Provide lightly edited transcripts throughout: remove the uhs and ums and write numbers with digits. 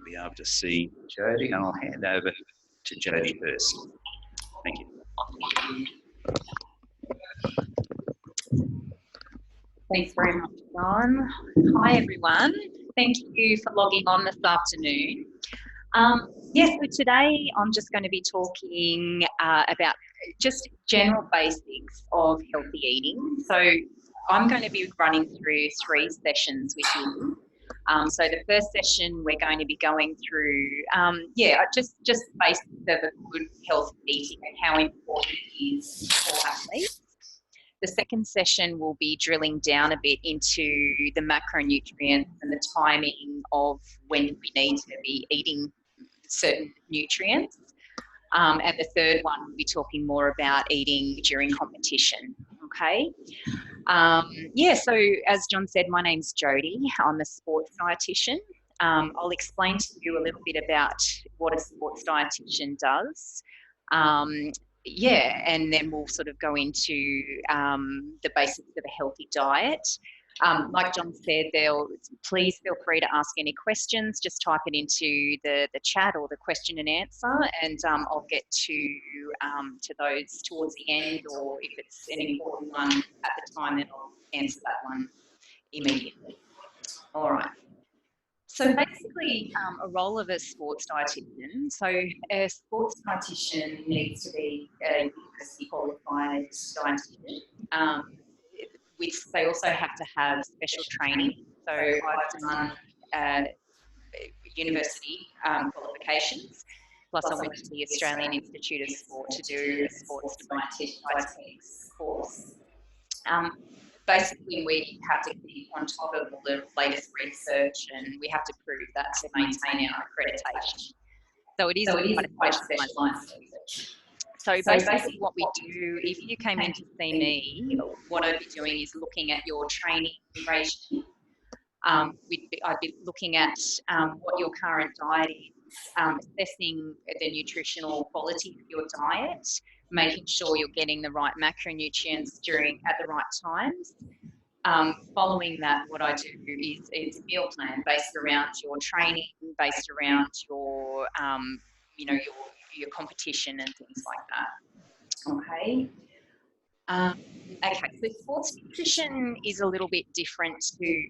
be able to see Jodie, and I'll hand over to Jodie Hirst. Thank you. Thanks very much, John. Hi, everyone. Thank you for logging on this afternoon. Yes, so today I'm just going to be talking about just general basics of healthy eating. So I'm going to be running through 3 sessions with you. So the first session we're going to be going through, just basics of a good healthy eating and how important it is for athletes. The second session will be drilling down a bit into the macronutrients and the timing of when we need to be eating certain nutrients. And the third one, we'll be talking more about eating during competition, okay? So as John said, my name's Jodie. I'm a sports dietitian. I'll explain to you a little bit about what a sports dietitian does. And then we'll sort of go into the basics of a healthy diet. Like John said, please feel free to ask any questions. Just type it into the chat or the question and answer, and I'll get to those towards the end, or if it's an important one at the time, then I'll answer that one immediately. All right. So basically, a role of a sports dietitian. So a sports dietitian needs to be a university qualified dietitian. They also have to have special training. So I've done university qualifications, plus I went to the Australian Institute of Sport to do a sports dietetics course. Basically, we have to keep on top of all the latest research, and we have to prove that to maintain our accreditation. So it is quite specialised research. So basically what we do, if you came in to see me, what I'd be doing is looking at your training regime. I'd be looking at what your current diet is, assessing the nutritional quality of your diet, making sure you're getting the right macronutrients at the right times. Following that, what I do is a meal plan based around your training, based around your, your competition and things like that. Okay. So sports nutrition is a little bit different to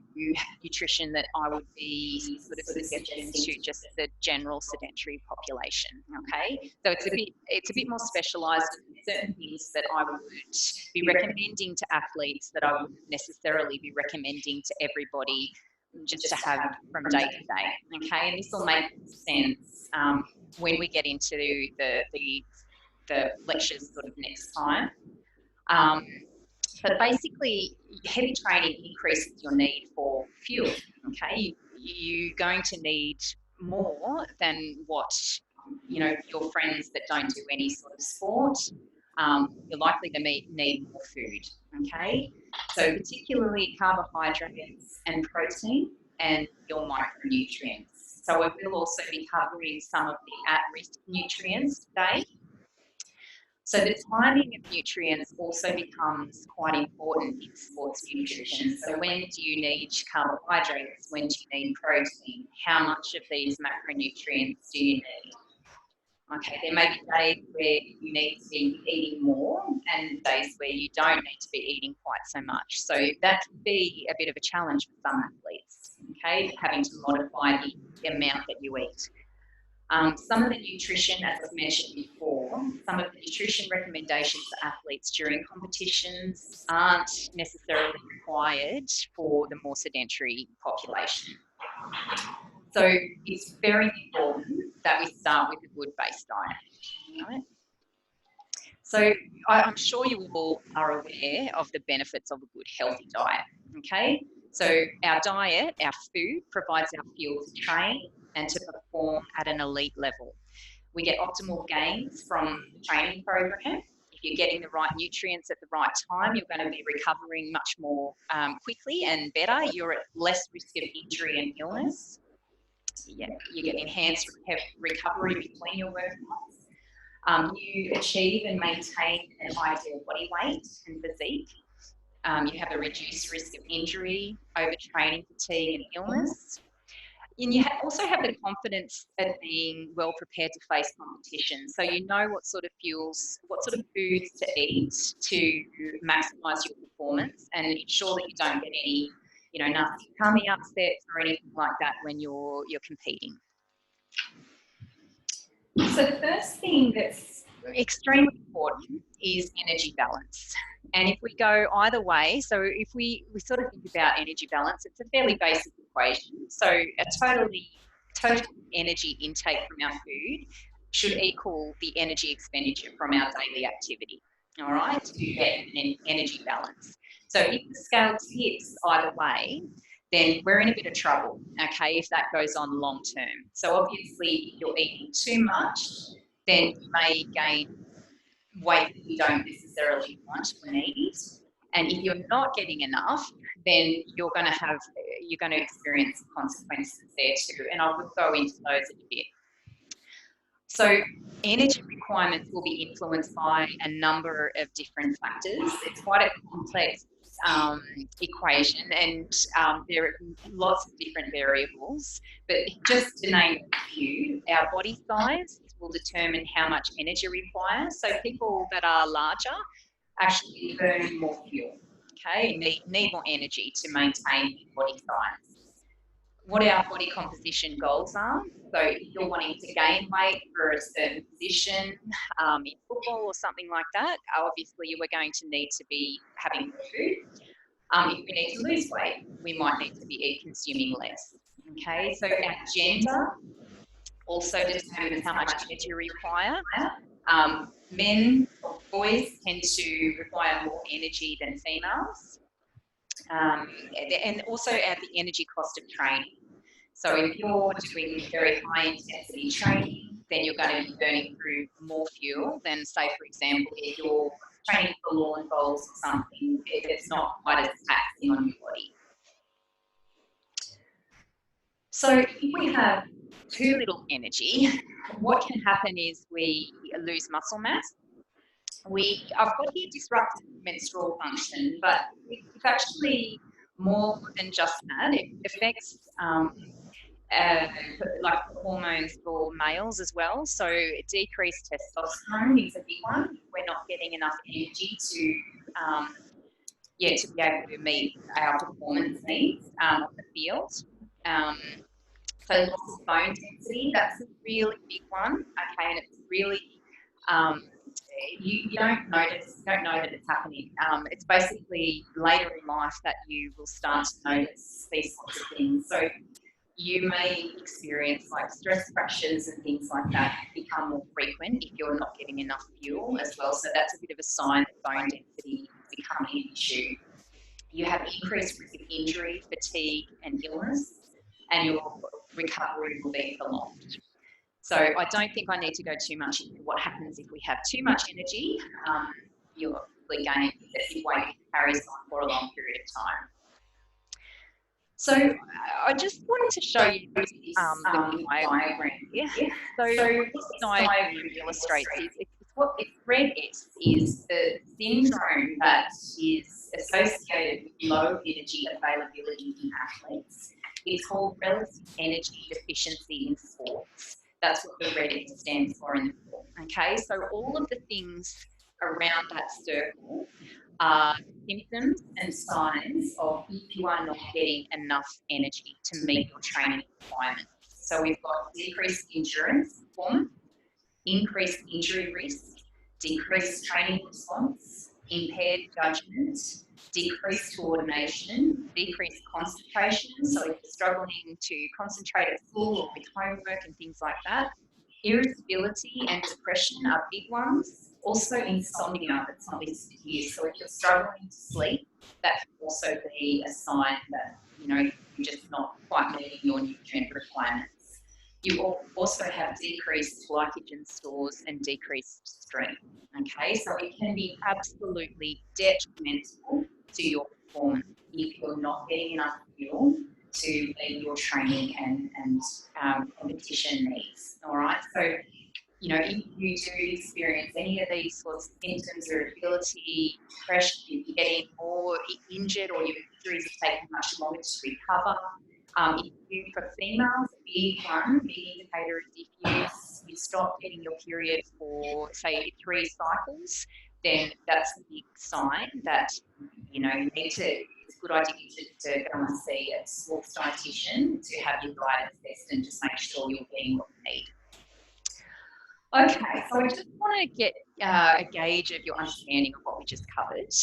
nutrition that I would be sort of suggesting to just the general sedentary population. Okay, so it's a bit more specialised in certain things that I would be recommending to athletes that I wouldn't necessarily be recommending to everybody just to have from day to day. Okay, and this will make sense when we get into the lectures sort of next time. But basically, heavy training increases your need for fuel, okay? You're going to need more than what, your friends that don't do any sort of sport, you're likely to need more food, okay? So particularly carbohydrates and protein and your micronutrients. So I will also be covering some of the at-risk nutrients today. So the timing of nutrients also becomes quite important in sports nutrition. So when do you need carbohydrates? When do you need protein? How much of these macronutrients do you need? Okay, there may be days where you need to be eating more and days where you don't need to be eating quite so much. So that can be a bit of a challenge for some athletes, okay, having to modify the amount that you eat. Some of the nutrition, as I've mentioned before, some of the nutrition recommendations for athletes during competitions aren't necessarily required for the more sedentary population. So it's very important that we start with a good base diet. Right? So I'm sure you all are aware of the benefits of a good healthy diet. Okay, so our diet, our food, provides our fuel to train and to perform at an elite level. We get optimal gains from the training program. If you're getting the right nutrients at the right time, you're going to be recovering much more quickly and better. You're at less risk of injury and illness. You get enhanced recovery between your workouts. You achieve and maintain an ideal body weight and physique. You have a reduced risk of injury, overtraining, fatigue and illness. and you also have the confidence of being well prepared to face competition. So you know what sort of fuels, what sort of foods to eat to maximise your performance and ensure that you don't get any, nasty tummy upsets or anything like that when you're competing. So the first thing that's extremely important is energy balance. And if we go either way, so if we sort of think about energy balance, it's a fairly basic equation. So a total energy intake from our food should equal the energy expenditure from our daily activity, all right, to get an energy balance. So if the scale tips either way, then we're in a bit of trouble, okay, if that goes on long term. So obviously, if you're eating too much, then you may gain weight that you don't necessarily want or need. And if you're not getting enough, then you're going to experience consequences there too. And I will go into those in a bit. So energy requirements will be influenced by a number of different factors. It's quite a complex equation, and there are lots of different variables. But just to name a few, our body size will determine how much energy requires. So people that are larger actually burn more fuel, okay, need more energy to maintain body size. What our body composition goals are. So if you're wanting to gain weight for a certain position in football or something like that, obviously you are going to need to be having more food. If we need to lose weight, we might need to be consuming less. Okay, so our gender also determines how much energy you require. Men or boys tend to require more energy than females. And also at the energy cost of training. So if you're doing very high intensity training, then you're going to be burning through more fuel than, say, for example, if you're training for lawn bowls or something, it's not quite as taxing on your body. So if we have too little energy, what can happen is we lose muscle mass. I've got here disrupted menstrual function, but it's actually more than just that. It affects like hormones for males as well. So decreased testosterone is a big one. We're not getting enough energy to be able to meet our performance needs on the field. So loss of bone density, that's a really big one. Okay, and it's really you don't know that it's happening. It's basically later in life that you will start to notice these sorts of things. So you may experience like stress fractures and things like that become more frequent if you're not getting enough fuel as well. So that's a bit of a sign that bone density is becoming an issue. You have increased risk of injury, fatigue and illness, and your recovery will be prolonged. So I don't think I need to go too much into what happens if we have too much energy. You'll probably gain excessive weight that carries on for a long period of time. So I just wanted to show you this diagram here. So what this diagram illustrates is it's red S is the syndrome that is associated with low energy availability in athletes. It's called relative energy deficiency in sports. That's what the red S stands for in the book. Okay, so all of the things around that circle are symptoms and signs of if you are not getting enough energy to meet your training requirements. So we've got decreased endurance performance, increased injury risk, decreased training response, impaired judgment, decreased coordination, decreased concentration. So if you're struggling to concentrate at school or with homework and things like that, irritability and depression are big ones. Also insomnia that's not listed here. So if you're struggling to sleep, that can also be a sign that you're just not quite meeting your nutrient requirements. You also have decreased glycogen stores and decreased strength. Okay, so it can be absolutely detrimental to your performance if you're not getting enough fuel to meet your training and competition needs. All right, so if you do experience any of these sorts of symptoms, irritability, depression, if you're getting more injured or your injuries are taking much longer to recover, For females, big indicator is if you stop getting your period for, say, 3 cycles, then that's a big sign that, you know, you need to, it's a good idea to go and see a sports dietitian to have your diet assessed and just make sure you're getting what you need. Okay, so I just want to get a gauge of your understanding of what we just covered.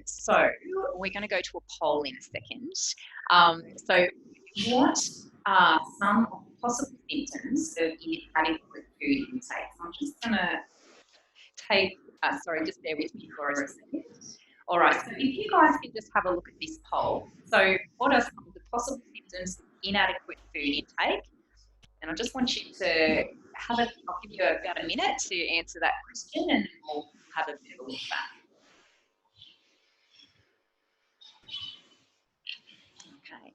So we're going to go to a poll in a second. So what are some possible symptoms of inadequate food intake? So I'm just going to take, sorry, just bear with me for a second. All right, so if you guys can just have a look at this poll. So what are some of the possible symptoms of inadequate food intake? And I just want you to have a, I'll give you about a minute to answer that question and we'll have a bit of a look back. Okay.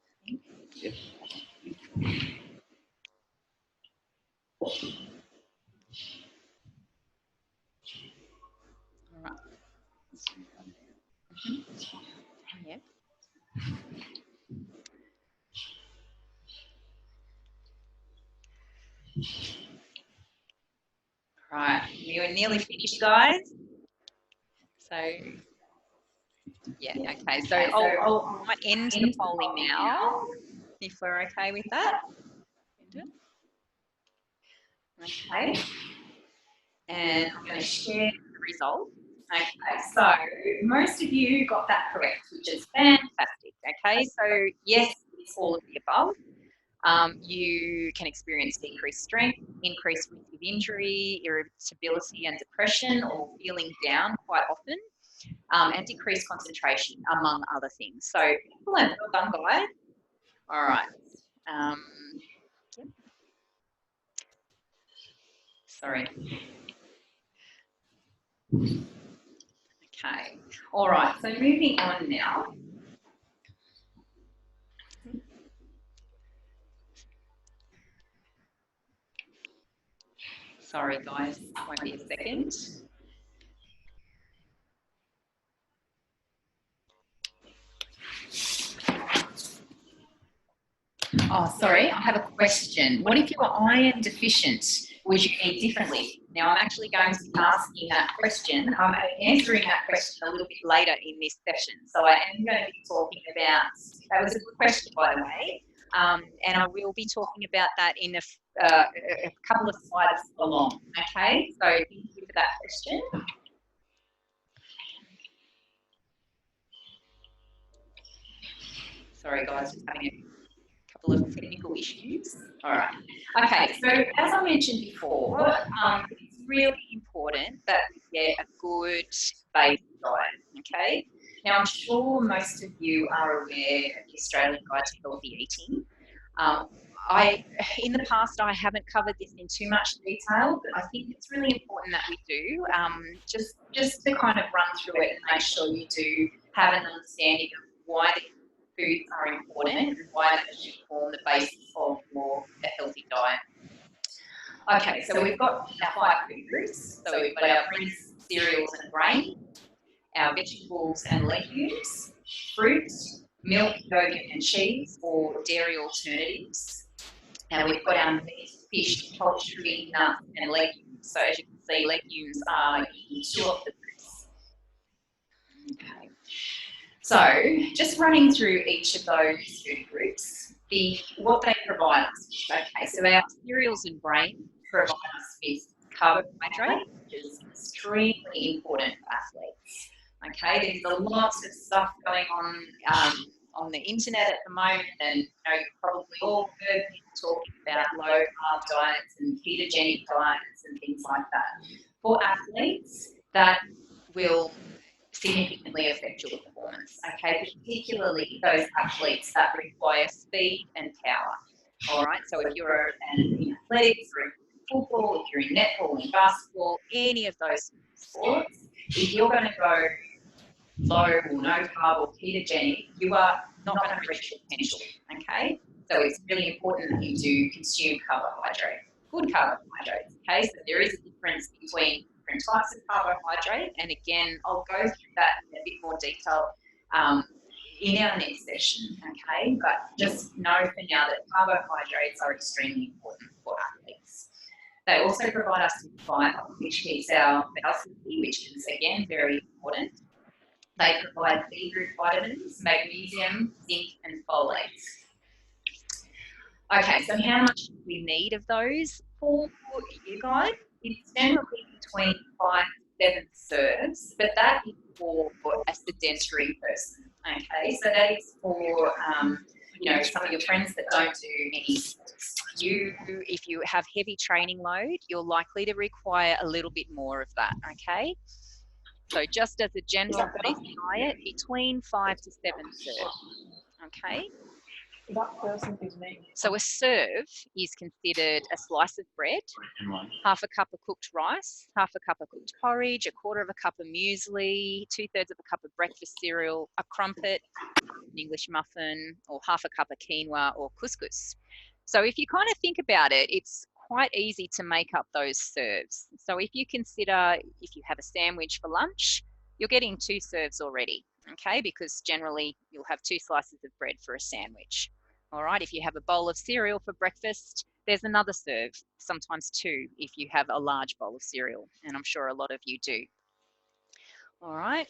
All right. Yeah. Right, we're nearly finished, guys. So, yeah, okay. So I might end the polling now, if we're okay with that. Okay. And I'm going to share the result. Okay, so most of you got that correct, which is fantastic. Okay, so yes, it's all of the above. You can experience decreased strength, increased risk of injury, irritability and depression, or feeling down quite often, and decreased concentration, among other things. So excellent, well done, guys. All right. Yep. Sorry. Okay. All right. So moving on now. Sorry, guys. Won't be a second. Oh, sorry, I have a question. What if you are iron deficient? Would you eat differently? Now, I'm actually going to be asking that question. I'm answering that question a little bit later in this session. So I am going to be talking about, that was a good question, by the way, and I will be talking about that in a couple of slides along, okay? So thank you for that question. Sorry, guys, just having a couple of technical issues. All right. Okay, so as I mentioned before, it's really important that we get a good base diet, okay? Now, I'm sure most of you are aware of the Australian Guide to Healthy Eating. In the past, I haven't covered this in too much detail, but I think it's really important that we do, just to kind of run through it and make sure you do have an understanding of why the foods are important and why they should form the basis of a healthy diet. Okay, so we've got our 5 food groups. So we've got our greens, cereals and grain, our vegetables and legumes, fruit, milk, yogurt and cheese or dairy alternatives. And we've got our meat, fish, poultry, nuts and legumes. So as you can see, legumes are in 2 of the groups. Okay. So just running through each of those food groups, what they provide us. Okay, so our cereals and grain provide us with carbohydrate, which is extremely important for athletes. Okay, there's lots of stuff going on the internet at the moment, and you know, you've probably all heard people talking about low carb diets and ketogenic diets and things like that. For athletes, that will significantly affect your performance, okay, particularly those athletes that require speed and power. All right, so if you're in athletics or in football, if you're in netball, in basketball, any of those sports, if you're going to go low or no carb or ketogenic, you are not going to reach your potential, okay? So it's really important that you do consume carbohydrate, good carbohydrates, okay? So there is a difference between different types of carbohydrate, and again, I'll go through that in a bit more detail in our next session, okay? But just know for now that carbohydrates are extremely important for athletes. They also provide us with fibre, which keeps our bowels healthy, which is, again, very important. They provide B group vitamins, magnesium, zinc, and folate. Okay, so how much do we need of those for you guys? It's generally between 5 to 7 serves, but that is for a sedentary person. Okay, so that is for you know, some of your friends that don't do any sports. If you have heavy training load, you're likely to require a little bit more of that. Okay, so just as a general basic diet, between 5 to 7 serves. Okay. That person is me. So a serve is considered a slice of bread, half a cup of cooked rice, half a cup of cooked porridge, a quarter of a cup of muesli, 2/3 of a cup of breakfast cereal, a crumpet, an English muffin, or half a cup of quinoa or couscous. So if you kind of think about it, it's quite easy to make up those serves. So if you consider, if you have a sandwich for lunch, you're getting 2 serves already, okay? Because generally you'll have 2 slices of bread for a sandwich. All right, if you have a bowl of cereal for breakfast, there's another serve, sometimes 2 if you have a large bowl of cereal, and I'm sure a lot of you do. All right.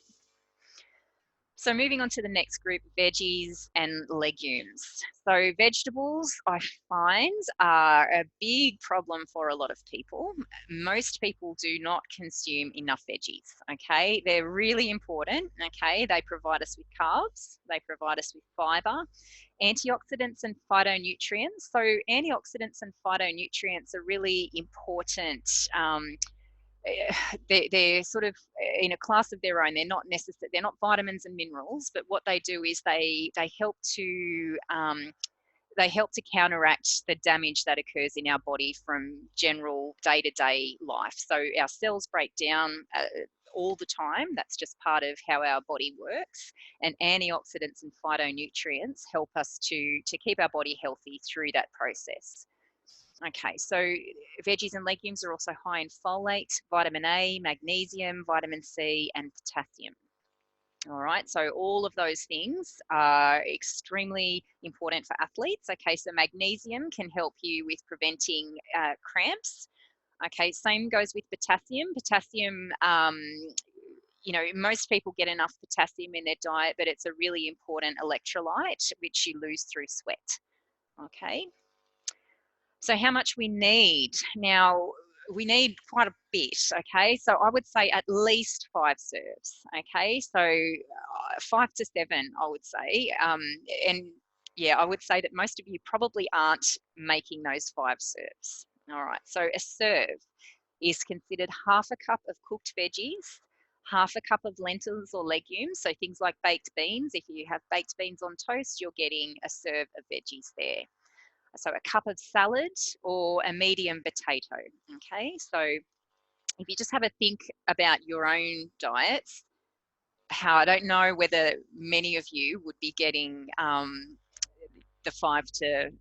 So moving on to the next group, veggies and legumes. So vegetables, I find, are a big problem for a lot of people. Most people do not consume enough veggies, okay? They're really important, okay? They provide us with carbs, they provide us with fiber, antioxidants and phytonutrients. So antioxidants and phytonutrients are really important. They're sort of in a class of their own. They're not necessary. They're not vitamins and minerals, but what they do is they help to counteract the damage that occurs in our body from general day-to-day life. So our cells break down all the time. That's just part of how our body works. And antioxidants and phytonutrients help us to keep our body healthy through that process. Okay, so veggies and legumes are also high in folate, vitamin A, magnesium, vitamin C, and potassium. All right, so all of those things are extremely important for athletes. Okay, so magnesium can help you with preventing cramps. Okay, same goes with potassium. Potassium, you know, most people get enough potassium in their diet, but it's a really important electrolyte which you lose through sweat. Okay. So how much we need? Now, we need quite a bit, okay? So I would say at least 5 serves, okay? So 5 to 7, I would say. And yeah, I would say that most of you probably aren't making those 5 serves. All right, so a serve is considered half a cup of cooked veggies, half a cup of lentils or legumes, so things like baked beans. If you have baked beans on toast, you're getting a serve of veggies there. So a cup of salad or a medium potato, okay? So if you just have a think about your own diets, I don't know whether many of you would be getting the 5 to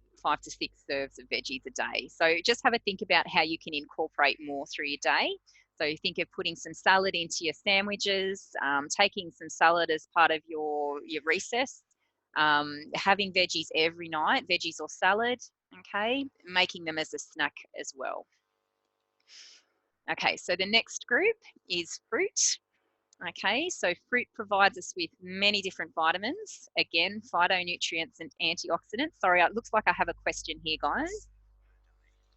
6 serves of veggies a day. So just have a think about how you can incorporate more through your day. So think of putting some salad into your sandwiches, taking some salad as part of your recess, having veggies every night, veggies or salad, okay, making them as a snack as well. Okay, so the next group is fruit. Okay, so fruit provides us with many different vitamins, again, phytonutrients and antioxidants. Sorry, it looks like I have a question here, guys.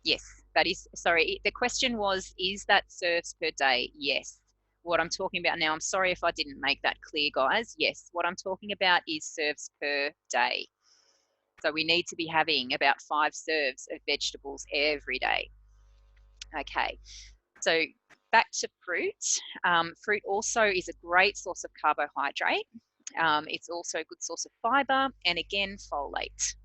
Yes, that is, sorry, the question was, is that serves per day? Yes. What I'm talking about now, I'm sorry if I didn't make that clear, guys. Yes, what I'm talking about is serves per day. So we need to be having about 5 serves of vegetables every day. Okay, so back to fruit. Fruit also is a great source of carbohydrate. It's also a good source of fiber and again, folate.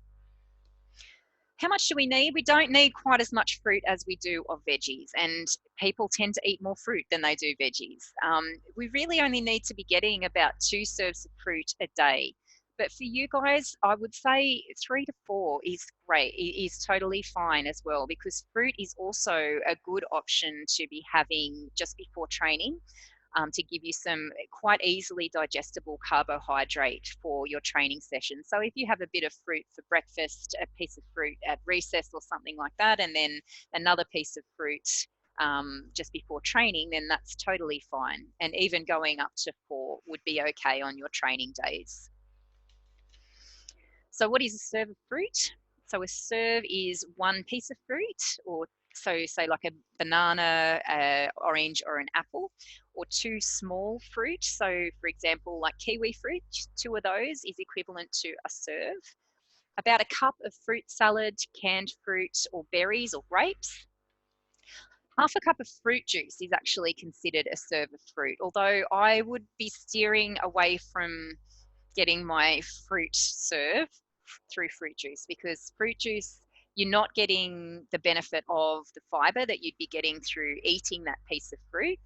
How much do we need? We don't need quite as much fruit as we do of veggies, and people tend to eat more fruit than they do veggies. We really only need to be getting about 2 serves of fruit a day. But for you guys, I would say 3 to 4 is great. It is totally fine as well, because fruit is also a good option to be having just before training. to give you some quite easily digestible carbohydrate for your training session. So if you have a bit of fruit for breakfast, a piece of fruit at recess or something like that, and then another piece of fruit just before training, then that's totally fine. And even going up to 4 would be okay on your training days. So what is a serve of fruit? So a serve is 1 piece of fruit, or so say like a banana, orange, or an apple, or 2 small fruit. So for example, like kiwi fruit, 2 of those is equivalent to a serve. About a cup of fruit salad, canned fruit, or berries or grapes. Half a cup of fruit juice is actually considered a serve of fruit, although I would be steering away from getting my fruit serve through fruit juice, because fruit juice, you're not getting the benefit of the fiber that you'd be getting through eating that piece of fruit.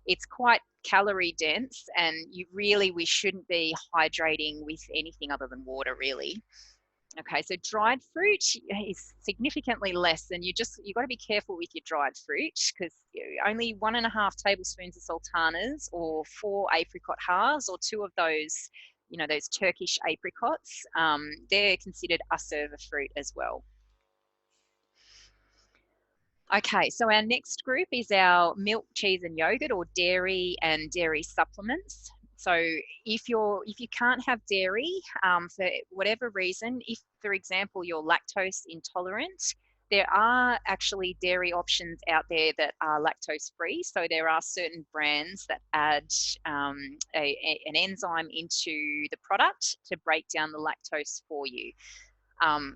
It's quite calorie dense, and we shouldn't be hydrating with anything other than water, really. Okay, so dried fruit is significantly less, and you've got to be careful with your dried fruit, because only 1.5 tablespoons of sultanas, or 4 apricot halves, or 2 of those, those Turkish apricots, they're considered a serve of fruit as well. Okay, so our next group is our milk, cheese, and yogurt, or dairy and dairy supplements. So if you can't have dairy for whatever reason, if, for example, you're lactose intolerant, there are actually dairy options out there that are lactose free. So there are certain brands that add an enzyme into the product to break down the lactose for you.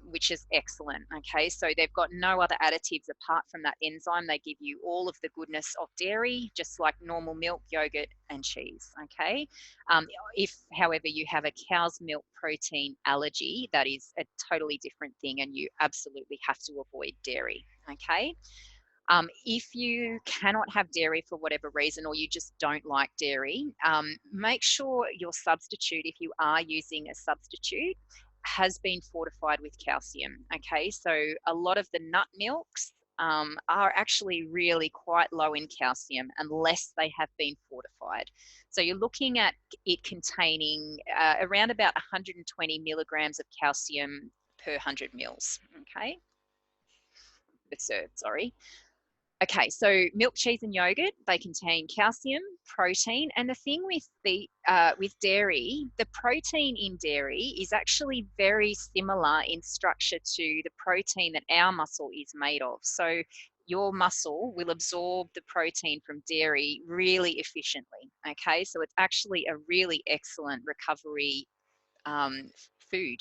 Which is excellent. Okay, so they've got no other additives apart from that enzyme. They give you all of the goodness of dairy, just like normal milk, yogurt, and cheese. Okay, if, however, you have a cow's milk protein allergy, that is a totally different thing, and you absolutely have to avoid dairy. Okay. If you cannot have dairy for whatever reason, or you just don't like dairy, make sure your substitute, if you are using a substitute, has been fortified with calcium. Okay, so a lot of the nut milks are actually really quite low in calcium unless they have been fortified. So you're looking at it containing around about 120 milligrams of calcium per 100 mils. Okay, per serve, sorry. Okay, so milk, cheese, and yogurt, they contain calcium, protein, and the thing with dairy, the protein in dairy is actually very similar in structure to the protein that our muscle is made of. So your muscle will absorb the protein from dairy really efficiently. Okay, so it's actually a really excellent recovery food.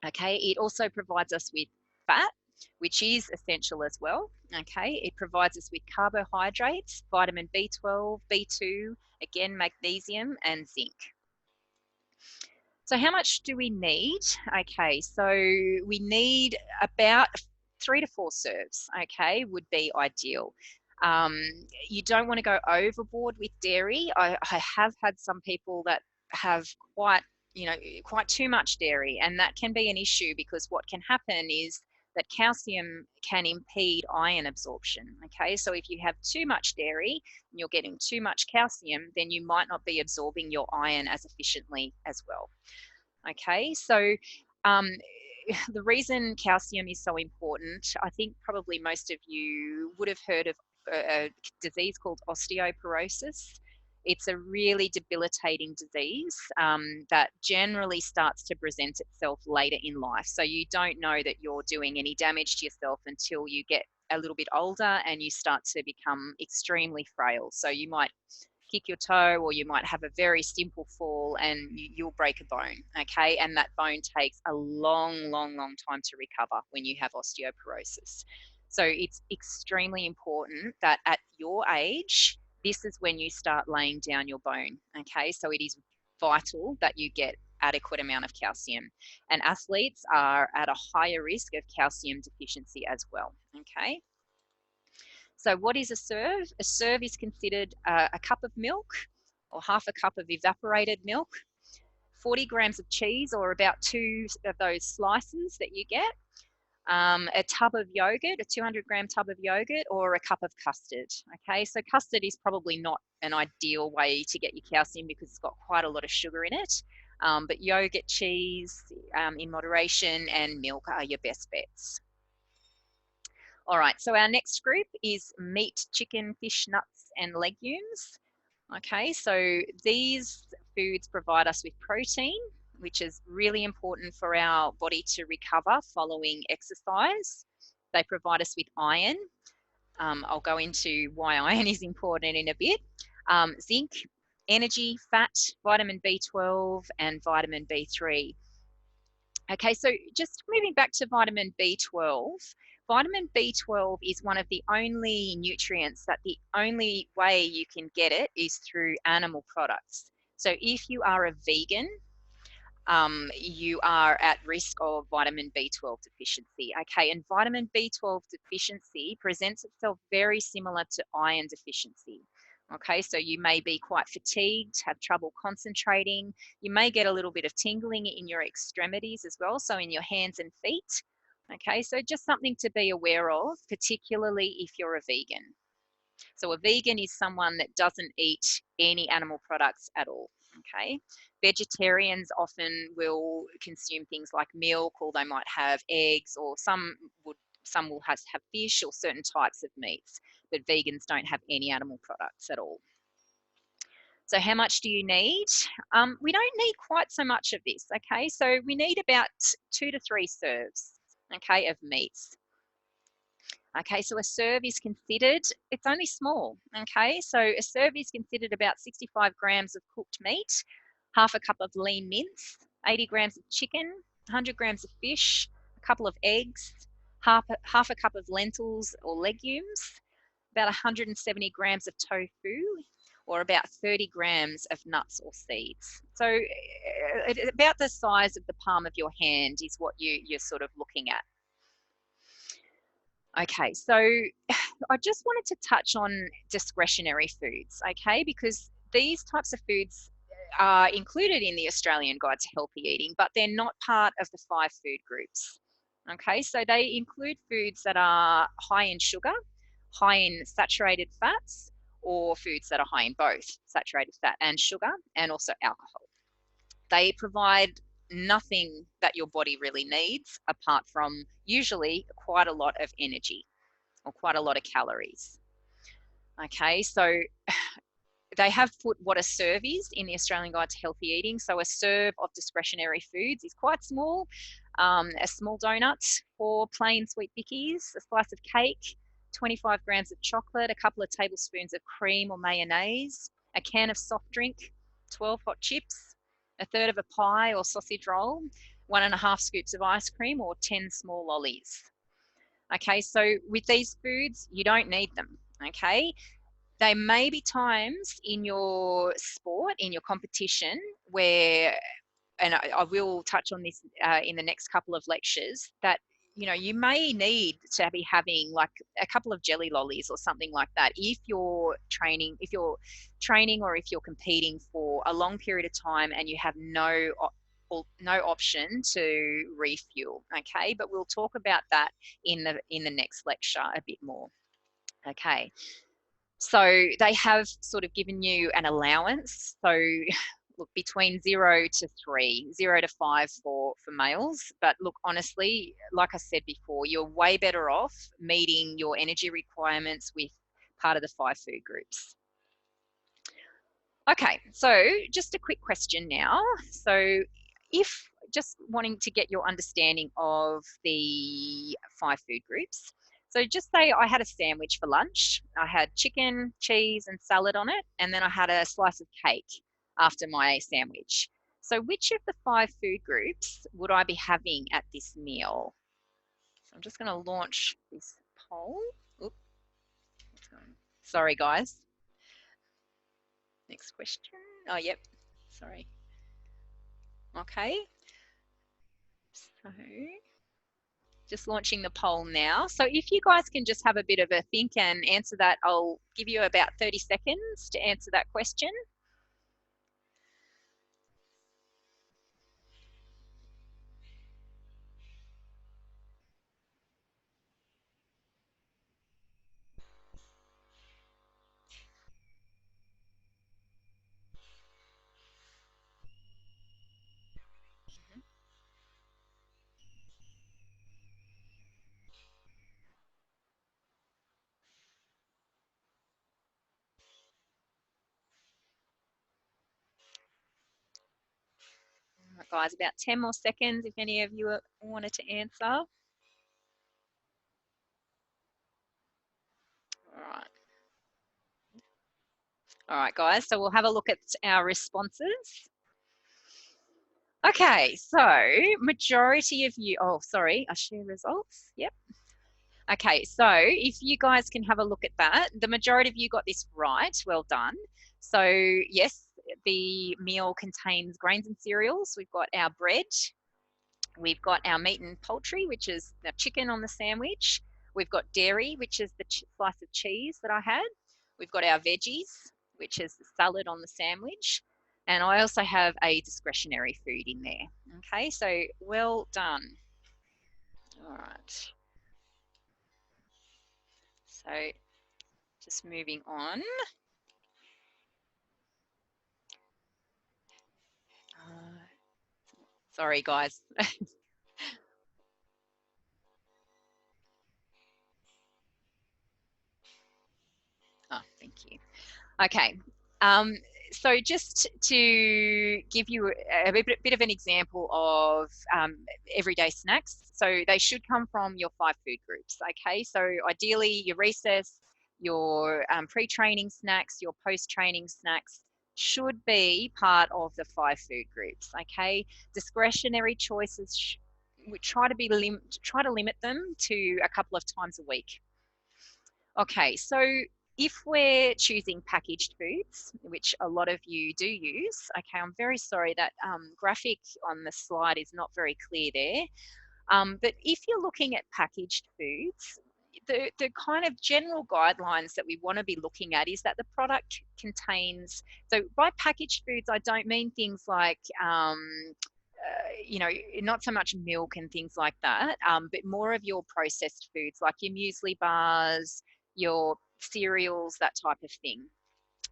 Okay, it also provides us with fat, which is essential as well. Okay, it provides us with carbohydrates, vitamin B12, B2, again, magnesium, and zinc. So how much do we need? Okay, so we need about 3 to 4 serves, okay, would be ideal. You don't want to go overboard with dairy. I have had some people that have quite too much dairy, and that can be an issue, because what can happen is that calcium can impede iron absorption. Okay, so if you have too much dairy and you're getting too much calcium, then you might not be absorbing your iron as efficiently as well. Okay, so the reason calcium is so important, I think probably most of you would have heard of a disease called osteoporosis. It's a really debilitating disease that generally starts to present itself later in life. So you don't know that you're doing any damage to yourself until you get a little bit older and you start to become extremely frail. So you might kick your toe, or you might have a very simple fall and you'll break a bone. Okay, and that bone takes a long time to recover when you have osteoporosis. So it's extremely important that at your age, this is when you start laying down your bone. Okay, so it is vital that you get adequate amount of calcium, and athletes are at a higher risk of calcium deficiency as well. Okay, so what is a serve? A serve is considered a cup of milk, or half a cup of evaporated milk, 40 grams of cheese, or about 2 of those slices that you get, a tub of yogurt, a 200-gram tub of yogurt, or a cup of custard. Okay, so custard is probably not an ideal way to get your calcium because it's got quite a lot of sugar in it. But yogurt, cheese in moderation, and milk are your best bets. All right, so our next group is meat, chicken, fish, nuts, and legumes. Okay, so these foods provide us with protein, which is really important for our body to recover following exercise. They provide us with iron. I'll go into why iron is important in a bit. Zinc, energy, fat, vitamin B12, and vitamin B3. Okay, so just moving back to vitamin B12, vitamin B12 is one of the only nutrients that the only way you can get it is through animal products. So if you are a vegan, you are at risk of vitamin B12 deficiency. Okay, and vitamin B12 deficiency presents itself very similar to iron deficiency. Okay, so you may be quite fatigued, have trouble concentrating. You may get a little bit of tingling in your extremities as well, so in your hands and feet. Okay, so just something to be aware of, particularly if you're a vegan. So a vegan is someone that doesn't eat any animal products at all. Okay, vegetarians often will consume things like milk, or they might have eggs, or some will have fish or certain types of meats, but vegans don't have any animal products at all. So how much do you need? We don't need quite so much of this, okay? So we need about 2 to 3 serves, okay, of meats. Okay, so a serve is considered, it's only small, okay? So a serve is considered about 65 grams of cooked meat, half a cup of lean mince, 80 grams of chicken, 100 grams of fish, a couple of eggs, half a cup of lentils or legumes, about 170 grams of tofu, or about 30 grams of nuts or seeds. So about the size of the palm of your hand is what you're sort of looking at. Okay, so I just wanted to touch on discretionary foods, okay, because these types of foods are included in the Australian Guide to Healthy Eating, but they're not part of the 5 food groups. Okay, so they include foods that are high in sugar, high in saturated fats, or foods that are high in both saturated fat and sugar, and also alcohol. They provide nothing that your body really needs apart from usually quite a lot of energy or quite a lot of calories. Okay, so they have put what a serve is in the Australian Guide to Healthy Eating. So a serve of discretionary foods is quite small. A small donut, 4 plain sweet bickies, a slice of cake, 25 grams of chocolate, a couple of tablespoons of cream or mayonnaise, a can of soft drink, 12 hot chips, a third of a pie or sausage roll, 1.5 scoops of ice cream, or 10 small lollies. Okay, so with these foods, you don't need them, okay? There may be times in your sport, in your competition, where, and I will touch on this in the next couple of lectures, that you may need to be having like a couple of jelly lollies or something like that if you're training, or if you're competing for a long period of time and you have no option to refuel. Okay, but we'll talk about that in the next lecture a bit more. Okay, so they have sort of given you an allowance. So look, between 0 to 3, 0 to 5 for males. But look, honestly, like I said before, you're way better off meeting your energy requirements with part of the 5 food groups. Okay, so just a quick question now. So if just wanting to get your understanding of the 5 food groups. So just say I had a sandwich for lunch. I had chicken, cheese, and salad on it, and then I had a slice of cake after my sandwich. So which of the 5 food groups would I be having at this meal? So I'm just going to launch this poll. Oops. Sorry, guys. Next question. Oh, yep. Sorry. Okay. So just launching the poll now. So if you guys can just have a bit of a think and answer that, I'll give you about 30 seconds to answer that question. guys, about 10 more seconds if any of you wanted to answer. All right. All right, guys, so we'll have a look at our responses. Okay, so majority of you, oh, sorry, I share results. Yep. Okay, so if you guys can have a look at that, the majority of you got this right. Well done. So yes, the meal contains grains and cereals. We've got our bread. We've got our meat and poultry, which is the chicken on the sandwich. We've got dairy, which is the slice of cheese that I had. We've got our veggies, which is the salad on the sandwich. And I also have a discretionary food in there. Okay, so well done. All right. So just moving on. Sorry, guys. Oh, thank you. Okay. So just to give you a bit of an example of everyday snacks. So they should come from your 5 food groups. Okay. So ideally your recess, your pre-training snacks, your post-training snacks should be part of the 5 food groups. Okay. Discretionary choices, we try to limit them to a couple of times a week. Okay, so if we're choosing packaged foods, which a lot of you do use, okay, I'm very sorry that graphic on the slide is not very clear there. But if you're looking at packaged foods, the kind of general guidelines that we want to be looking at is that the product contains, so by packaged foods, I don't mean things like, you know, not so much milk and things like that, but more of your processed foods like your muesli bars, your cereals, that type of thing.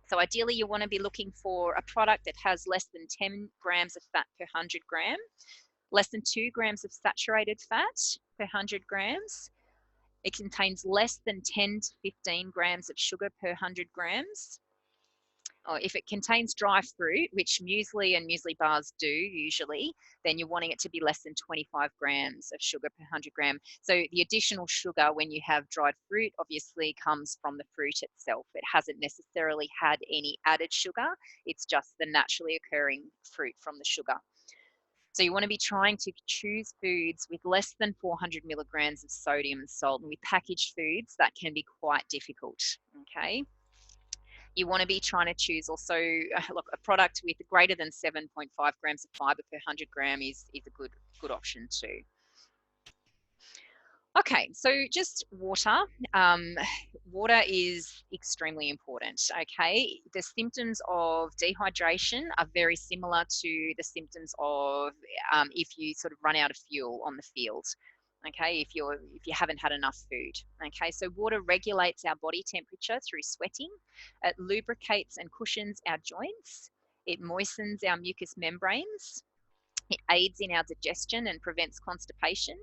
So ideally you want to be looking for a product that has less than 10 grams of fat per 100 gram, less than 2 grams of saturated fat per 100 grams. It contains less than 10 to 15 grams of sugar per 100 grams. Or if it contains dry fruit, which muesli and muesli bars do usually, then you're wanting it to be less than 25 grams of sugar per 100 gram. So the additional sugar when you have dried fruit obviously comes from the fruit itself. It hasn't necessarily had any added sugar. It's just the naturally occurring fruit from the sugar. So you want to be trying to choose foods with less than 400 milligrams of sodium and salt. And with packaged foods, that can be quite difficult, okay? You want to be trying to choose also, look, a product with greater than 7.5 grams of fiber per 100 gram is a good option too. Okay, so just water. Water is extremely important, okay? The symptoms of dehydration are very similar to the symptoms of if you sort of run out of fuel on the field, okay, if you haven't had enough food. Okay, so water regulates our body temperature through sweating. It lubricates and cushions our joints. It moistens our mucous membranes. It aids in our digestion and prevents constipation.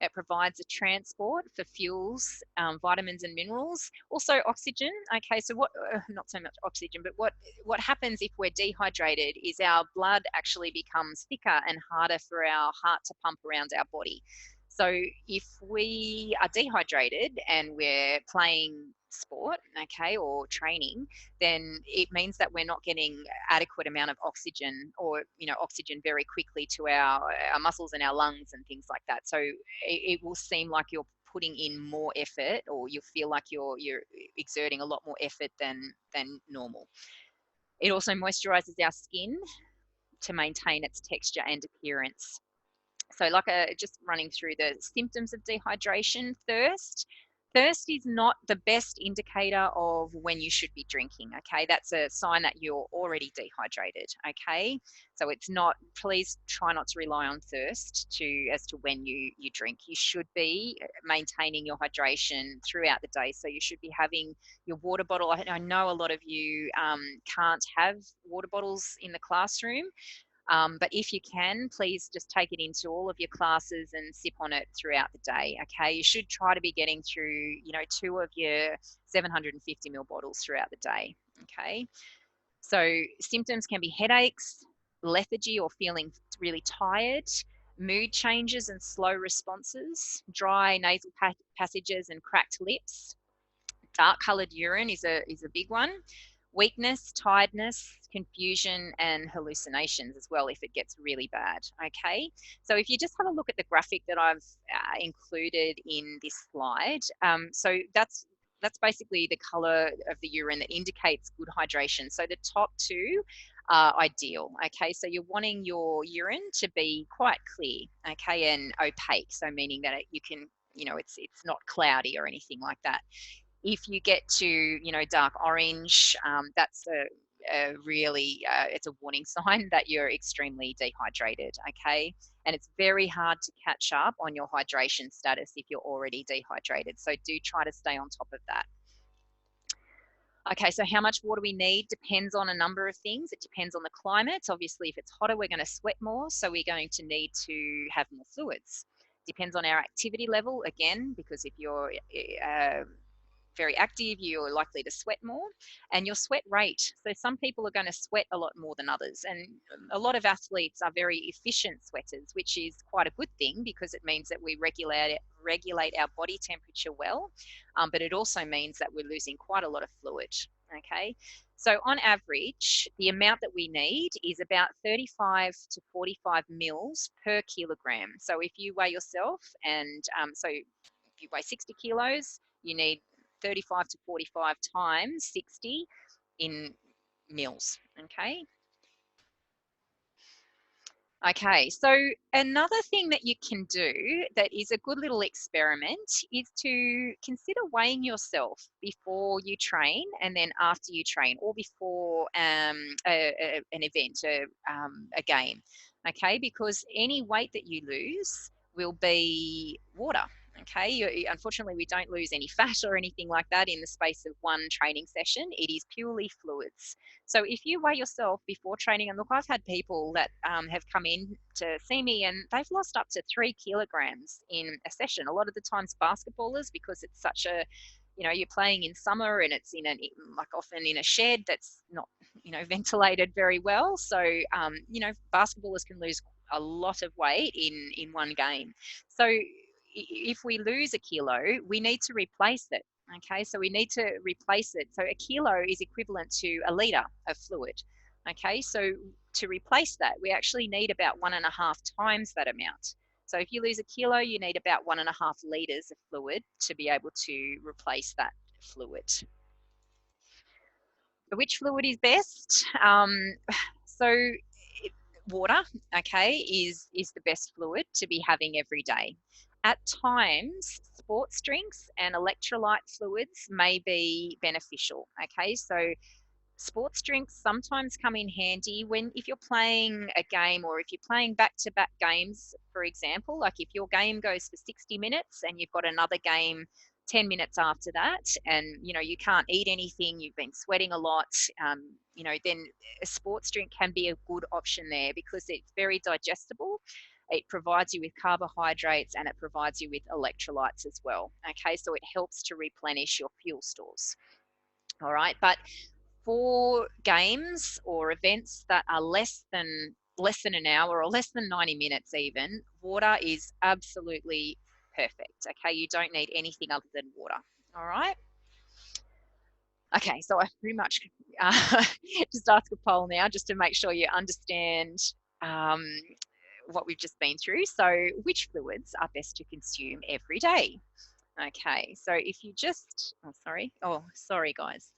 It provides a transport for fuels, vitamins and minerals, also oxygen. Okay, so what, not so much oxygen, but what happens if we're dehydrated is our blood actually becomes thicker and harder for our heart to pump around our body. So if we are dehydrated and we're playing sport, okay, or training, then it means that we're not getting adequate amount of oxygen, or oxygen very quickly to our muscles and our lungs and things like that. So it will seem like you're putting in more effort, or you feel like you're exerting a lot more effort than normal. It also moisturizes our skin to maintain its texture and appearance. So like just running through the symptoms of dehydration. Thirst is not the best indicator of when you should be drinking, okay? That's a sign that you're already dehydrated, okay? So it's not, please try not to rely on thirst as to when you drink. You should be maintaining your hydration throughout the day. So you should be having your water bottle. I know a lot of you can't have water bottles in the classroom. But if you can, please just take it into all of your classes and sip on it throughout the day, okay? You should try to be getting through, 2 of your 750 ml bottles throughout the day, okay? So symptoms can be headaches, lethargy or feeling really tired, mood changes and slow responses, dry nasal passages and cracked lips. Dark coloured urine is a big one. Weakness, tiredness, confusion, and hallucinations as well if it gets really bad. Okay, so if you just have a look at the graphic that I've included in this slide, so that's basically the colour of the urine that indicates good hydration. So the top two are ideal. Okay, so you're wanting your urine to be quite clear, okay, and opaque. So meaning that you can, it's not cloudy or anything like that. If you get to, dark orange, that's a really, it's a warning sign that you're extremely dehydrated, okay? And it's very hard to catch up on your hydration status if you're already dehydrated. So do try to stay on top of that. Okay, so how much water we need depends on a number of things. It depends on the climate. Obviously, if it's hotter, we're going to sweat more, so we're going to need to have more fluids. Depends on our activity level, again, because if you're very active, you're likely to sweat more, and your sweat rate. So some people are going to sweat a lot more than others, and a lot of athletes are very efficient sweaters, which is quite a good thing because it means that we regulate our body temperature well, but it also means that we're losing quite a lot of fluid. Okay, so on average, the amount that we need is about 35 to 45 mils per kilogram. So if you weigh yourself, and so if you weigh 60 kilos, you need 35 to 45 times 60 in mils, okay? Okay, so another thing that you can do that is a good little experiment is to consider weighing yourself before you train and then after you train, or before an event, a game, okay? Because any weight that you lose will be water. Okay, unfortunately, we don't lose any fat or anything like that in the space of one training session. It is purely fluids. So if you weigh yourself before training, and look, I've had people that have come in to see me and they've lost up to 3 kilograms in a session. A lot of the times basketballers, because it's such a, you're playing in summer and it's like often in a shed that's not, ventilated very well. So, basketballers can lose a lot of weight in one game. So if we lose a kilo, we need to replace it. Okay, so we need to replace it. So a kilo is equivalent to a litre of fluid. Okay, so to replace that, we actually need about 1.5 times that amount. So if you lose a kilo, you need about 1.5 litres of fluid to be able to replace that fluid. Which fluid is best? So water, okay, is the best fluid to be having every day. At times, sports drinks and electrolyte fluids may be beneficial, okay? So sports drinks sometimes come in handy if you're playing a game, or if you're playing back-to-back games, for example, like if your game goes for 60 minutes and you've got another game 10 minutes after that, and you can't eat anything, you've been sweating a lot, then a sports drink can be a good option there because it's very digestible. It provides you with carbohydrates and it provides you with electrolytes as well. Okay, so it helps to replenish your fuel stores. All right, but for games or events that are less than an hour or less than 90 minutes even, water is absolutely perfect. Okay, you don't need anything other than water. All right. Okay, so I pretty much just ask a poll now just to make sure you understand what we've just been through. So which fluids are best to consume every day? Okay, so if you just, sorry guys.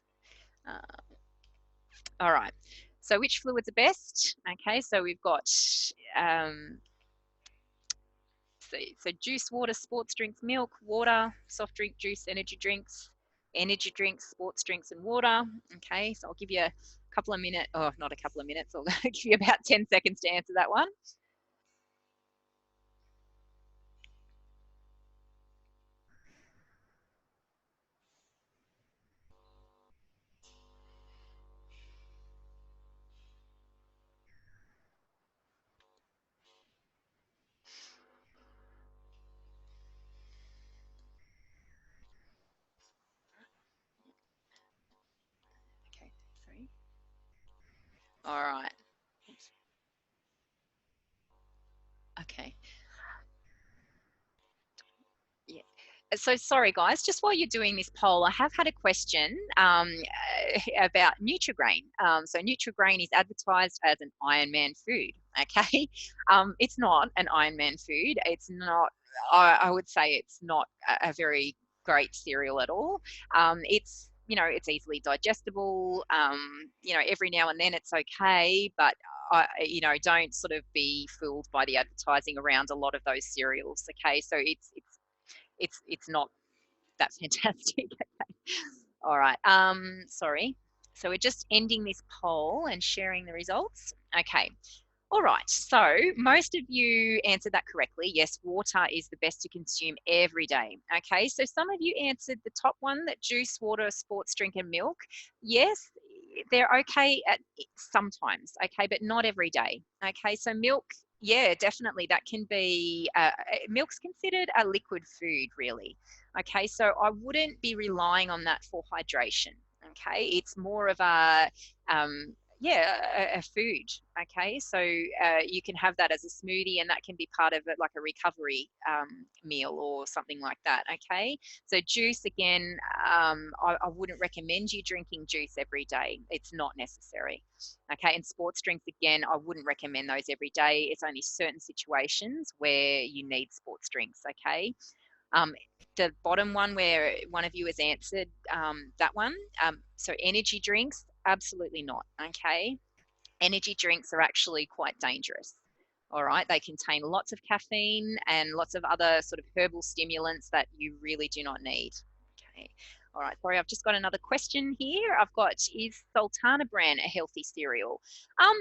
All right, so which fluids are best? Okay, so we've got so juice, water, sports drinks, milk, water, soft drink, juice, energy drinks, sports drinks, and water. Okay, so I'll give you a couple of minutes, oh, not a couple of minutes, I'll give you about 10 seconds to answer that one. Okay, 3. All right. So sorry guys, just while you're doing this poll, I have had a question about Nutrigrain. So Nutrigrain is advertised as an Ironman food, okay? It's not an Ironman food. It's not, I would say it's not a very great cereal at all. It's, you know, it's easily digestible. You know, every now and then it's okay, but you know, don't sort of be fooled by the advertising around a lot of those cereals, okay? So it's not that fantastic. Okay. All right. Sorry. So we're just ending this poll and sharing the results. Okay. All right. So most of you answered that correctly. Yes, water is the best to consume every day. Okay. So some of you answered the top one, that juice, water, sports drink, and milk. Yes, they're okay at sometimes. Okay, but not every day. Okay. So milk, yeah, definitely that can be, milk's considered a liquid food really. Okay, so I wouldn't be relying on that for hydration. Okay, it's more of a, yeah, a food. Okay, so you can have that as a smoothie, and that can be part of it, like a recovery meal or something like that. Okay, so juice again, I wouldn't recommend you drinking juice every day. It's not necessary. Okay, and sports drinks again, I wouldn't recommend those every day. It's only certain situations where you need sports drinks. Okay. The bottom one where one of you has answered that one, so energy drinks, absolutely not. Okay, energy drinks are actually quite dangerous. All right, they contain lots of caffeine and lots of other sort of herbal stimulants that you really do not need. Okay. All right, sorry, I've just got another question here. I've got, is Sultana Bran a healthy cereal?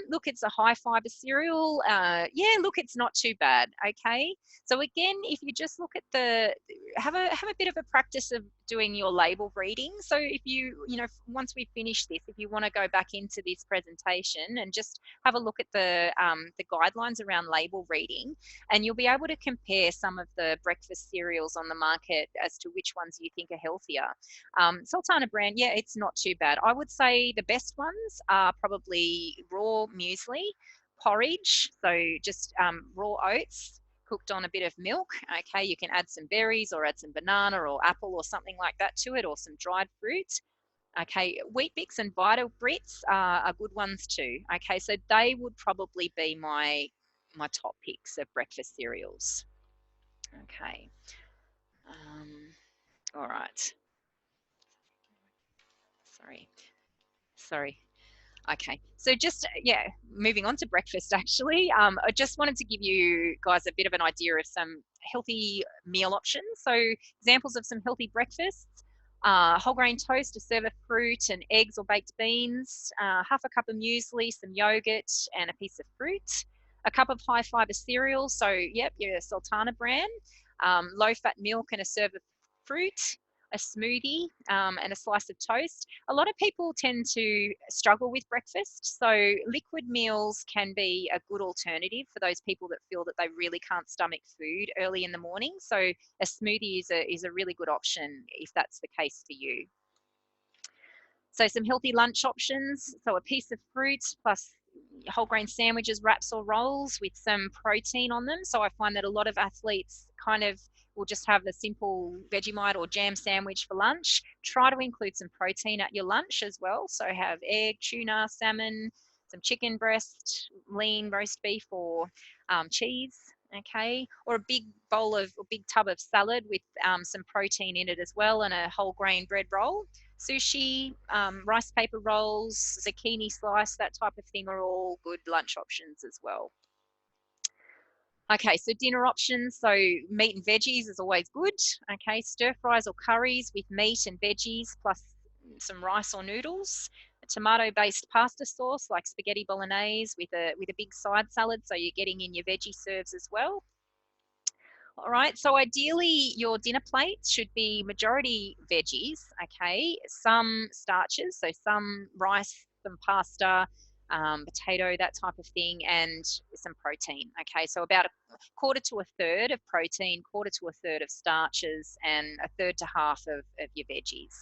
Look, it's a high fiber cereal. Yeah, look, it's not too bad. Okay. So again, if you just look at the, have a bit of a practice of doing your label reading. So if you know, once we finish this, if you want to go back into this presentation and just have a look at the guidelines around label reading, and you'll be able to compare some of the breakfast cereals on the market as to which ones you think are healthier. Sultana Bran, yeah, it's not too bad. I would say the best ones are probably raw muesli, porridge, so just raw oats cooked on a bit of milk. Okay, you can add some berries or add some banana or apple or something like that to it, or some dried fruit. Okay, Wheat Bix and Vital Brits are good ones too. Okay, so they would probably be my top picks of breakfast cereals. Okay. All right. Sorry. Okay, so just, yeah, moving on to breakfast actually. I just wanted to give you guys a bit of an idea of some healthy meal options. So examples of some healthy breakfasts: whole grain toast, a serve of fruit and eggs or baked beans, half a cup of muesli, some yogurt and a piece of fruit, a cup of high fiber cereal, so yep, your Sultana Bran, low fat milk and a serve of fruit, a smoothie, and a slice of toast. A lot of people tend to struggle with breakfast, so liquid meals can be a good alternative for those people that feel that they really can't stomach food early in the morning. So a smoothie is a really good option if that's the case for you. So some healthy lunch options, so a piece of fruit plus whole grain sandwiches, wraps or rolls with some protein on them. So I find that a lot of athletes kind of will just have a simple Vegemite or jam sandwich for lunch. Try to include some protein at your lunch as well. So have egg, tuna, salmon, some chicken breast, lean roast beef or cheese. Okay, or a big bowl of, a big tub of salad with some protein in it as well, and a whole grain bread roll. Sushi, rice paper rolls, zucchini slice, that type of thing are all good lunch options as well. Okay, so dinner options, so meat and veggies is always good. Okay, stir fries or curries with meat and veggies plus some rice or noodles. A tomato-based pasta sauce like spaghetti bolognese with a big side salad, so you're getting in your veggie serves as well. All right, so ideally your dinner plate should be majority veggies, okay, some starches, so some rice, some pasta, potato, that type of thing, and some protein, okay, so about a quarter to a third of protein, quarter to a third of starches, and a third to half of your veggies.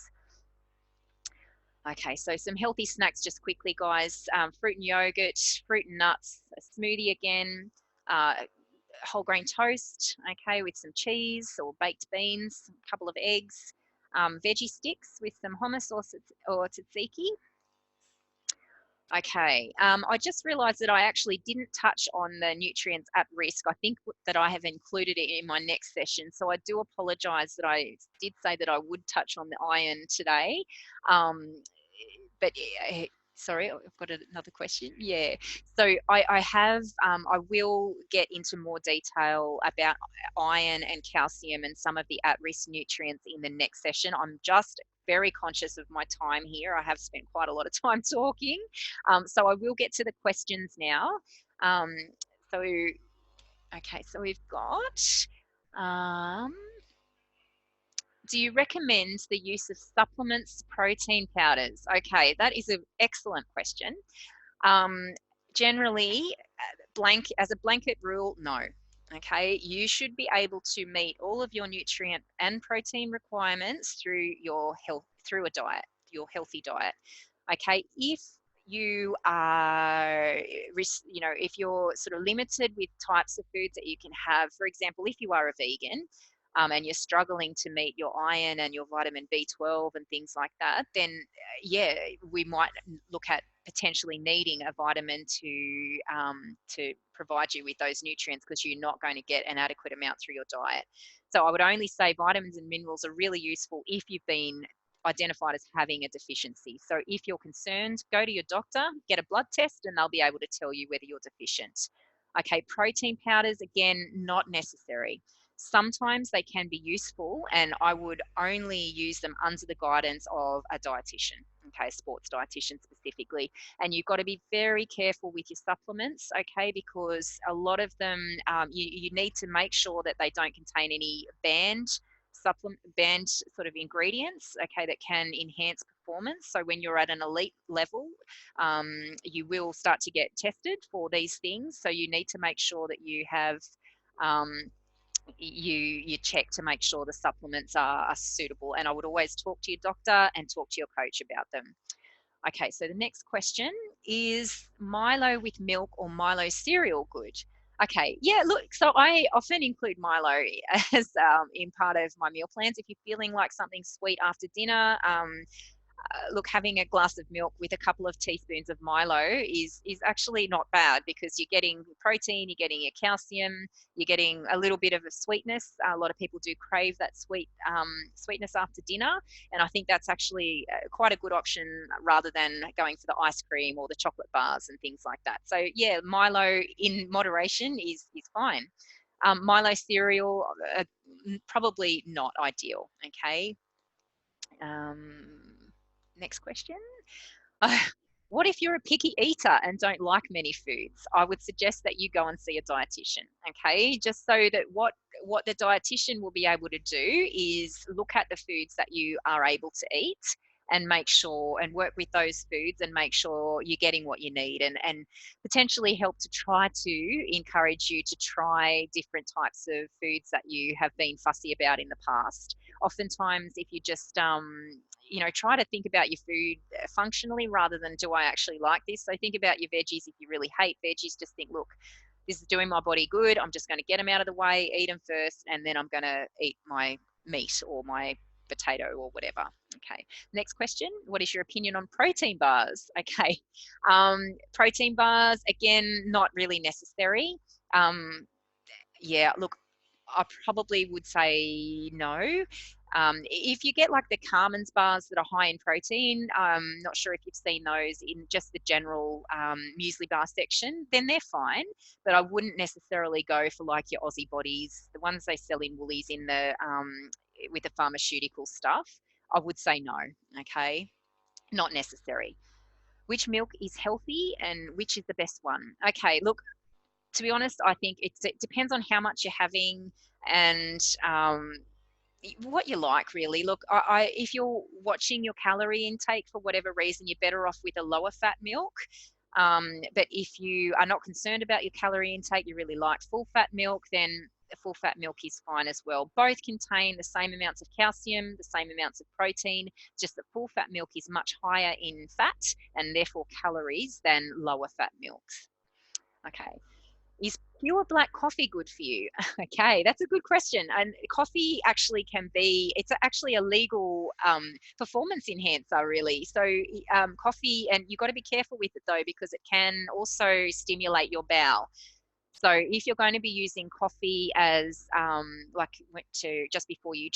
Okay, so some healthy snacks just quickly, guys. Fruit and yogurt, fruit and nuts, a smoothie again, whole grain toast, okay, with some cheese or baked beans, a couple of eggs, veggie sticks with some hummus or tzatziki. Okay, I just realised that I actually didn't touch on the nutrients at risk. I think that I have included it in my next session, so I do apologise that I did say that I would touch on the iron today. But sorry, I've got another question. Yeah, so I will get into more detail about iron and calcium and some of the at-risk nutrients in the next session. I'm just very conscious of my time here. I have spent quite a lot of time talking. So I will get to the questions now. Okay, so we've got, do you recommend the use of supplements, protein powders? Okay, that is an excellent question. Generally, as a blanket rule, no. Okay, you should be able to meet all of your nutrient and protein requirements through your a diet, your healthy diet. Okay, if you are, if you're sort of limited with types of foods that you can have, for example, if you are a vegan, and you're struggling to meet your iron and your vitamin B12 and things like that, then yeah, we might look at potentially needing a vitamin to provide you with those nutrients, because you're not going to get an adequate amount through your diet. So I would only say vitamins and minerals are really useful if you've been identified as having a deficiency. So if you're concerned, go to your doctor, get a blood test, and they'll be able to tell you whether you're deficient. Okay, protein powders, again, not necessary. Sometimes they can be useful, and I would only use them under the guidance of a dietitian, okay, sports dietitian specifically. And you've got to be very careful with your supplements, okay, because a lot of them, you need to make sure that they don't contain any banned sort of ingredients, okay, that can enhance performance. So when you're at an elite level, you will start to get tested for these things. So you need to make sure that you have you check to make sure the supplements are suitable. And I would always talk to your doctor and talk to your coach about them. Okay, so the next question is, Milo with milk or Milo cereal good? Okay, yeah, look, so I often include Milo as in part of my meal plans. If you're feeling like something sweet after dinner, look, having a glass of milk with a couple of teaspoons of Milo is actually not bad, because you're getting protein, you're getting your calcium, you're getting a little bit of a sweetness. A lot of people do crave that sweetness after dinner, and I think that's actually quite a good option rather than going for the ice cream or the chocolate bars and things like that. So yeah, Milo in moderation is fine. Milo cereal, probably not ideal. Okay. Next question. What if you're a picky eater and don't like many foods? I would suggest that you go and see a dietitian, okay? Just so that what the dietitian will be able to do is look at the foods that you are able to eat and make sure, and work with those foods and make sure you're getting what you need, and potentially help to try to encourage you to try different types of foods that you have been fussy about in the past. Oftentimes, if you just try to think about your food functionally rather than, do I actually like this? So think about your veggies. If you really hate veggies, just think, look, this is doing my body good. I'm just going to get them out of the way, eat them first, and then I'm going to eat my meat or my potato or whatever. Okay, next question. What is your opinion on protein bars? Okay, protein bars, again, not really necessary. Yeah, look, I probably would say no. If you get like the Carmen's bars that are high in protein, not sure if you've seen those in just the general muesli bar section, then they're fine. But I wouldn't necessarily go for like your Aussie Bodies, the ones they sell in Woolies in the with the pharmaceutical stuff. I would say no. Okay, not necessary. Which milk is healthy and which is the best one? Okay, look, to be honest, I think it depends on how much you're having and what you like, really. Look, if you're watching your calorie intake for whatever reason, you're better off with a lower fat milk. But if you are not concerned about your calorie intake, you really like full fat milk, then a full fat milk is fine as well. Both contain the same amounts of calcium, the same amounts of protein, just that full fat milk is much higher in fat and therefore calories than lower fat milks. Okay. Is Pure black coffee good for you? Okay, that's a good question. And coffee actually can be, it's actually a legal performance enhancer, really. So coffee, and you've got to be careful with it though, because it can also stimulate your bowel. So if you're going to be using coffee as like to just before you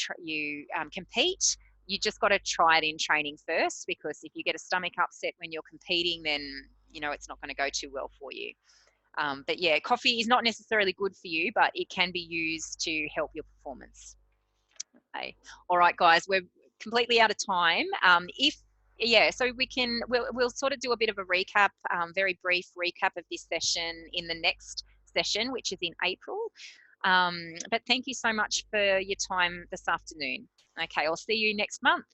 compete, you just got to try it in training first, because if you get a stomach upset when you're competing, then you know it's not going to go too well for you. But yeah, coffee is not necessarily good for you, but it can be used to help your performance. Okay. All right, guys, we're completely out of time. So we'll sort of do a bit of a recap, very brief recap of this session in the next session, which is in April. But thank you so much for your time this afternoon. Okay, I'll see you next month.